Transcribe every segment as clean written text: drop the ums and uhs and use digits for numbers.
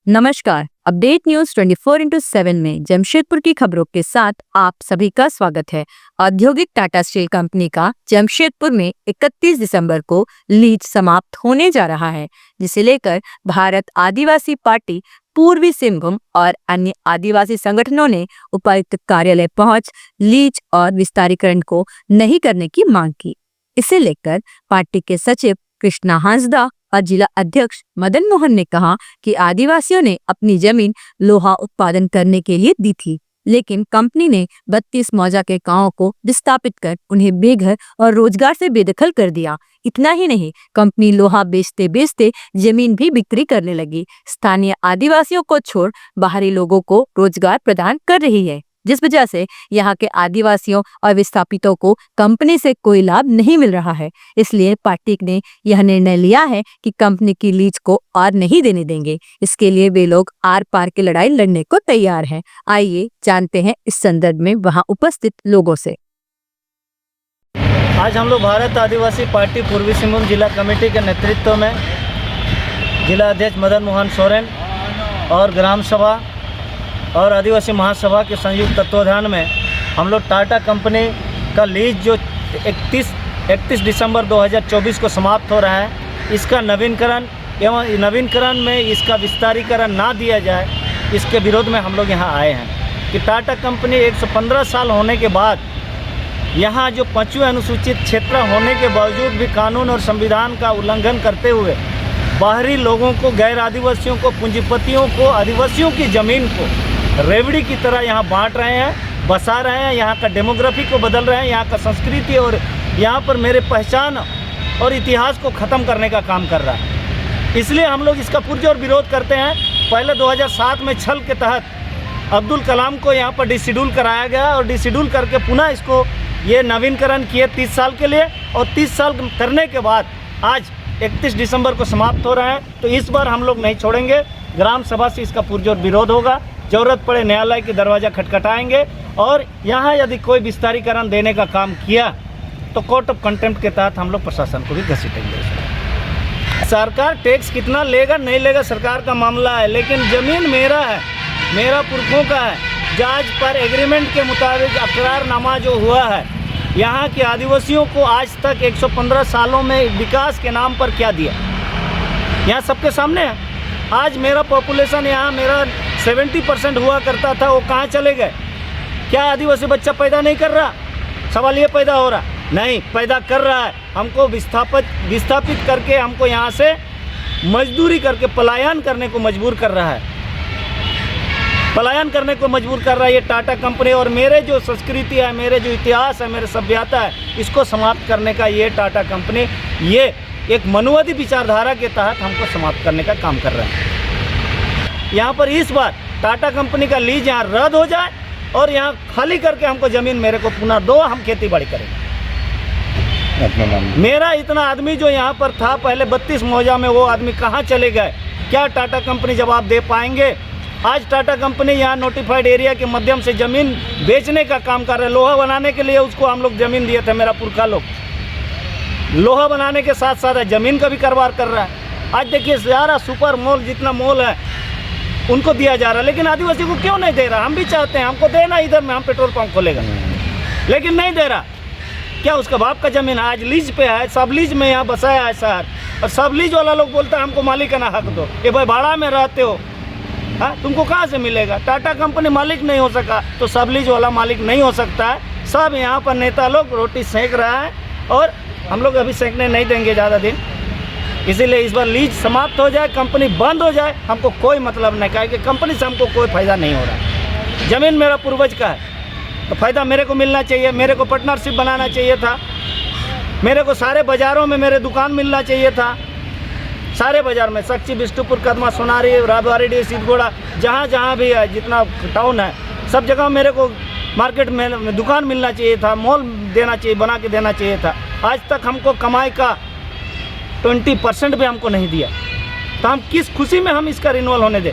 नमस्कार। Update news 24/7 में जमशेदपुर की खबरों के साथ आप सभी का स्वागत है। औद्योगिक टाटा स्टील कंपनी का जमशेदपुर में 31 दिसंबर को लीज समाप्त होने जा रहा है, जिसे लेकर भारत आदिवासी पार्टी पूर्वी सिंहभूम और अन्य आदिवासी संगठनों ने उपायुक्त कार्यालय पहुंच लीज और विस्तारीकरण को नहीं करने की मांग की। इसे लेकर पार्टी के सचिव कृष्णा हांसदा और जिला अध्यक्ष मदन मोहन ने कहा कि आदिवासियों ने अपनी जमीन लोहा उत्पादन करने के लिए दी थी, लेकिन कंपनी ने 32 मौजा के गांवों को विस्थापित कर उन्हें बेघर और रोजगार से बेदखल कर दिया। इतना ही नहीं, कंपनी लोहा बेचते बेचते जमीन भी बिक्री करने लगी। स्थानीय आदिवासियों को छोड़ बाहरी लोगों को रोजगार प्रदान कर रही है, जिस वजह से यहाँ के आदिवासियों और विस्थापितों को कंपनी से कोई लाभ नहीं मिल रहा है। इसलिए पार्टी ने यह निर्णय लिया है कि कंपनी की लीज को और नहीं देने देंगे। इसके लिए वे लोग आर पार की लड़ाई लड़ने को तैयार हैं। आइए जानते हैं इस संदर्भ में वहां उपस्थित लोगों से। आज हम लोग भारत आदिवासी पार्टी पूर्वी सिंहभूम जिला कमेटी के नेतृत्व में जिला अध्यक्ष मदन मोहन सोरेन और ग्राम सभा और आदिवासी महासभा के संयुक्त तत्वाधान में हम लोग टाटा कंपनी का लीज जो 31 दिसंबर 2024 को समाप्त हो रहा है, इसका नवीनीकरण एवं नवीनीकरण में इसका विस्तारीकरण ना दिया जाए, इसके विरोध में हम लोग यहाँ आए हैं। कि टाटा कंपनी 115 साल होने के बाद यहाँ जो 5वें अनुसूचित क्षेत्र होने के बावजूद भी कानून और संविधान का उल्लंघन करते हुए बाहरी लोगों को, गैर आदिवासियों को, पूंजीपतियों को, आदिवासियों की ज़मीन को रेवड़ी की तरह यहाँ बांट रहे हैं, बसा रहे हैं, यहाँ का डेमोग्राफी को बदल रहे हैं, यहाँ का संस्कृति और यहाँ पर मेरे पहचान और इतिहास को ख़त्म करने का काम कर रहा है। इसलिए हम लोग इसका पुरजोर विरोध करते हैं। पहले 2007 में छल के तहत अब्दुल कलाम को यहाँ पर डिशेड्यूल कराया गया और डिशेड्यूल करके पुनः इसको ये नवीनीकरण किए 30 साल के लिए, और 30 साल करने के बाद आज 31 दिसंबर को समाप्त हो रहा है। तो इस बार हम लोग नहीं छोड़ेंगे। ग्राम सभा से इसका पुरजोर विरोध होगा। ज़रूरत पड़े न्यायालय के दरवाज़ा खटखटाएंगे, और यहाँ यदि कोई विस्तारीकरण देने का काम किया तो कोर्ट ऑफ कंटेम्प्ट के तहत हम लोग प्रशासन को भी घसीटेंगे। सरकार टैक्स कितना लेगा नहीं लेगा सरकार का मामला है, लेकिन ज़मीन मेरा है, मेरा पुरखों का है। जज पर एग्रीमेंट के मुताबिक अकरारनामा जो हुआ है, यहाँ के आदिवासियों को आज तक 115 सालों में विकास के नाम पर क्या दिया, यहाँ सबके सामने है। आज मेरा पॉपुलेशन यहाँ मेरा 70% हुआ करता था, वो कहाँ चले गए? क्या आदिवासी बच्चा पैदा नहीं कर रहा? सवाल ये पैदा हो रहा नहीं, पैदा कर रहा है। हमको विस्थापित करके हमको यहाँ से मजदूरी करके पलायन करने को मजबूर कर रहा है, पलायन करने को मजबूर कर रहा है ये टाटा कंपनी। और मेरे जो संस्कृति है, मेरे जो इतिहास है, मेरे सभ्यता है, इसको समाप्त करने का ये टाटा कंपनी ये एक मनुवादी विचारधारा के तहत हमको समाप्त करने का काम कर रहा है। यहाँ पर इस बार टाटा कंपनी का लीज यहाँ रद्द हो जाए और यहाँ खाली करके हमको ज़मीन मेरे को पुनः दो, हम खेती बाड़ी करेंगे। मेरा इतना आदमी जो यहाँ पर था पहले 32 मौजा में, वो आदमी कहाँ चले गए? क्या टाटा कंपनी जवाब दे पाएंगे? आज टाटा कंपनी यहाँ नोटिफाइड एरिया के माध्यम से ज़मीन बेचने का काम कर रहे हैं। लोहा बनाने के लिए उसको हम लोग ज़मीन दिए थे, मेरा पुरखा लोग लोहा बनाने के साथ साथ ज़मीन का भी कारोबार कर रहा है। आज देखिए सारा सुपर मॉल जितना मॉल है उनको दिया जा रहा है, लेकिन आदिवासी को क्यों नहीं दे रहा? हम भी चाहते हैं हमको देना, इधर में हम पेट्रोल पंप खोलेगा, लेकिन नहीं दे रहा। क्या उसका बाप का ज़मीन आज लीज पे है, सब लीज में यहाँ बसाया है शहर, और सब लीज वाला लोग बोलता है हमको मालिकाना हक दो। ये भाई भाड़ा में रहते हो, हाँ तुमको कहाँ से मिलेगा? टाटा कंपनी मालिक नहीं हो सका तो सब लीज वाला मालिक नहीं हो सकता है। सब यहाँ पर नेता लोग रोटी सेंक रहा है और हम लोग अभी सेंकने नहीं देंगे ज़्यादा दिन। इसीलिए इस बार लीज समाप्त हो जाए, कंपनी बंद हो जाए, हमको कोई मतलब नहीं है कि कंपनी से हमको कोई फ़ायदा नहीं हो रहा है। ज़मीन मेरा पूर्वज का है तो फ़ायदा मेरे को मिलना चाहिए। मेरे को पार्टनरशिप बनाना चाहिए था, मेरे को सारे बाज़ारों में मेरे दुकान मिलना चाहिए था, सारे बाज़ार में सक्ची, बिष्टुपुर, कदमा, सोनारी, राजवाड़ी, सिद्धगोड़ा, जहाँ जहाँ भी है, जितना टाउन है, सब जगह मेरे को मार्केट में दुकान मिलना चाहिए था, मॉल देना चाहिए, बना के देना चाहिए था। आज तक हमको कमाई का 20% भी हमको नहीं दिया, तो हम किस खुशी में हम इसका रिन्यूअल होने दें?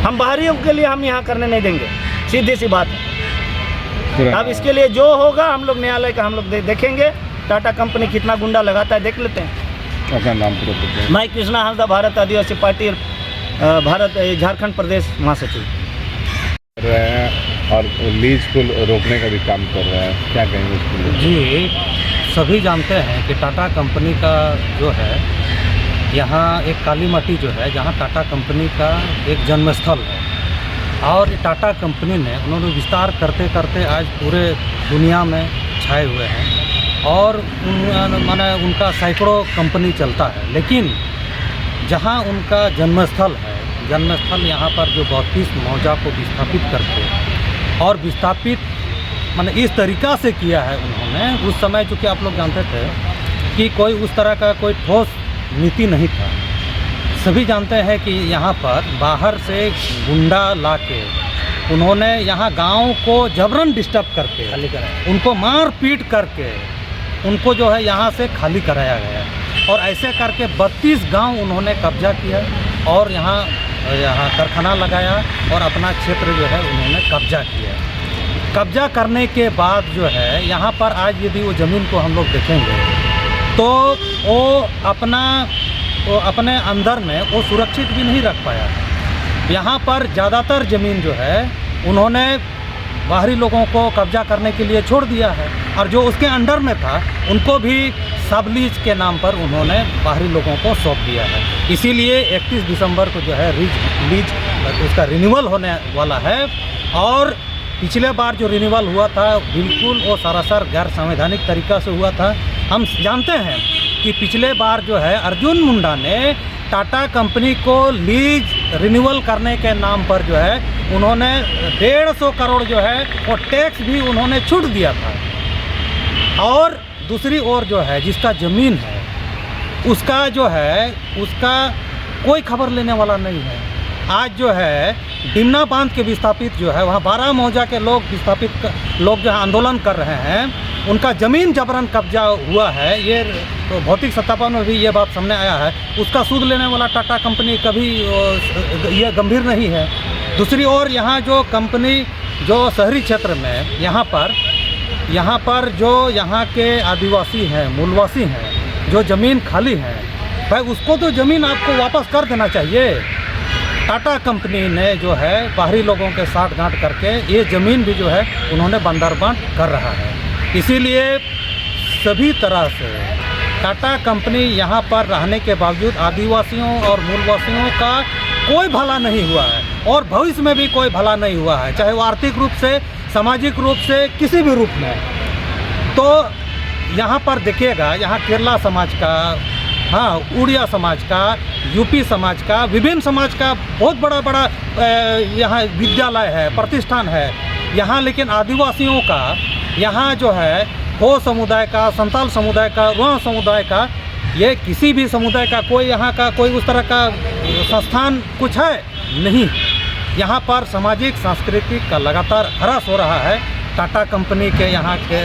हम बाहरियों के लिए हम यहाँ करने नहीं देंगे, सीधी सी बात है। अब इसके लिए जो होगा हम लोग न्यायालय का हम लोग देखेंगे। टाटा कंपनी कितना गुंडा लगाता है देख लेते हैं। अपना नाम मैं कृष्णा हांसदा, भारत आदिवासी पार्टी झारखंड प्रदेश महासचिव रहे हैं और लीज को रोकने का भी काम कर रहे हैं, क्या कहेंगे उसके लिए? जी, सभी जानते हैं कि टाटा कंपनी का जो है यहाँ एक काली माटी जो है, जहाँ टाटा कंपनी का एक जन्मस्थल है और टाटा कंपनी ने उन्होंने विस्तार करते करते आज पूरे दुनिया में छाए हुए हैं और माने उनका सैकड़ों कंपनी चलता है। लेकिन जहाँ उनका जन्मस्थल है, जन्मस्थल यहाँ पर जो 32 मौजा को विस्थापित करके और विस्थापित माने इस तरीक़ा से किया है उन्होंने। उस समय चूँकि आप लोग जानते थे कि कोई उस तरह का कोई ठोस नीति नहीं था। सभी जानते हैं कि यहाँ पर बाहर से गुंडा लाके उन्होंने यहाँ गांव को जबरन डिस्टर्ब करके खाली कराया, उनको मार पीट करके उनको जो है यहाँ से खाली कराया गया और ऐसे करके 32 गांव उन्होंने कब्जा किया और यहाँ कारखाना लगाया और अपना क्षेत्र जो है उन्होंने कब्जा किया। कब्जा करने के बाद जो है यहाँ पर आज यदि वो ज़मीन को हम लोग देखेंगे तो वो अपने अंदर में वो सुरक्षित भी नहीं रख पाया। यहाँ पर ज़्यादातर ज़मीन जो है उन्होंने बाहरी लोगों को कब्जा करने के लिए छोड़ दिया है और जो उसके अंडर में था उनको भी सब लीज के नाम पर उन्होंने बाहरी लोगों को सौंप दिया है। इसीलिए 31 दिसंबर को जो है लीज उसका रिन्यूअल होने वाला है और पिछले बार जो रिन्यूअल हुआ था बिल्कुल वो सरासर गैर संवैधानिक तरीक़ा से हुआ था। हम जानते हैं कि पिछले बार जो है अर्जुन मुंडा ने टाटा कंपनी को लीज रिन्यूअल करने के नाम पर जो है उन्होंने 150 करोड़ जो है वो टैक्स भी उन्होंने छूट दिया था। और दूसरी ओर जो है जिसका ज़मीन है उसका जो है उसका कोई खबर लेने वाला नहीं है। आज जो है डिमना बांध के विस्थापित जो है वहाँ 12 मौजा के लोग विस्थापित लोग जो है आंदोलन कर रहे हैं, उनका ज़मीन जबरन कब्जा हुआ है। ये तो भौतिक सत्यापन में भी ये बात सामने आया है। उसका सूद लेने वाला टाटा कंपनी कभी ये गंभीर नहीं है। दूसरी ओर यहाँ जो कंपनी जो शहरी क्षेत्र में यहाँ पर जो यहाँ के आदिवासी हैं, मूलवासी हैं, जो ज़मीन खाली है भाई उसको तो ज़मीन आपको वापस कर देना चाहिए। टाटा कंपनी ने जो है बाहरी लोगों के साथ गांठ करके ये ज़मीन भी जो है उन्होंने बंदरबांट कर रहा है। इसीलिए सभी तरह से टाटा कंपनी यहाँ पर रहने के बावजूद आदिवासियों और मूलवासियों का कोई भला नहीं हुआ है और भविष्य में भी कोई भला नहीं हुआ है, चाहे वो आर्थिक रूप से, सामाजिक रूप से, किसी भी रूप में। तो यहाँ पर देखिएगा, यहाँ केरला समाज का, हाँ उड़िया समाज का, यूपी समाज का, विभिन्न समाज का बहुत बड़ा यहाँ विद्यालय है, प्रतिष्ठान है यहाँ। लेकिन आदिवासियों का यहाँ जो है हो समुदाय का, संताल समुदाय का, रुआ समुदाय का, ये किसी भी समुदाय का कोई यहाँ का कोई उस तरह का संस्थान कुछ है नहीं। यहाँ पर सामाजिक सांस्कृतिक का लगातार ह्रास हो रहा है टाटा कंपनी के यहाँ के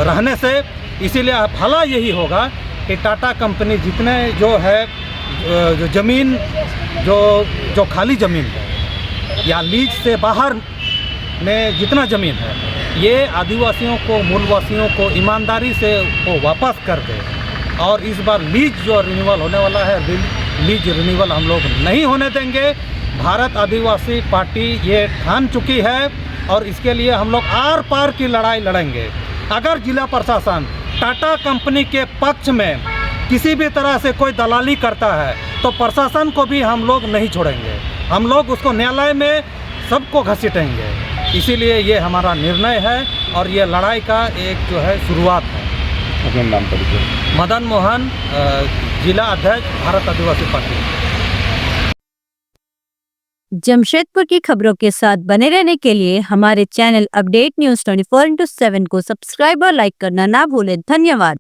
रहने से। इसीलिए भला यही होगा कि टाटा कंपनी जितने जो है जो ज़मीन जो खाली ज़मीन है या लीज से बाहर में जितना ज़मीन है ये आदिवासियों को, मूलवासियों को ईमानदारी से वो वापस कर दे। और इस बार लीज जो रिन्यूअल होने वाला है, लीज रिन्यूअल हम लोग नहीं होने देंगे। भारत आदिवासी पार्टी ये ठान चुकी है और इसके लिए हम लोग आर पार की लड़ाई लड़ेंगे। अगर जिला प्रशासन टाटा कंपनी के पक्ष में किसी भी तरह से कोई दलाली करता है तो प्रशासन को भी हम लोग नहीं छोड़ेंगे, हम लोग उसको न्यायालय में सबको घसीटेंगे। इसीलिए ये हमारा निर्णय है और ये लड़ाई का एक जो है शुरुआत है। अपना नाम परिचय? मदन मोहन, जिला अध्यक्ष, भारत आदिवासी पार्टी। जमशेदपुर की खबरों के साथ बने रहने के लिए हमारे चैनल अपडेट न्यूज 24/7 को सब्सक्राइब और लाइक करना ना भूलें। धन्यवाद।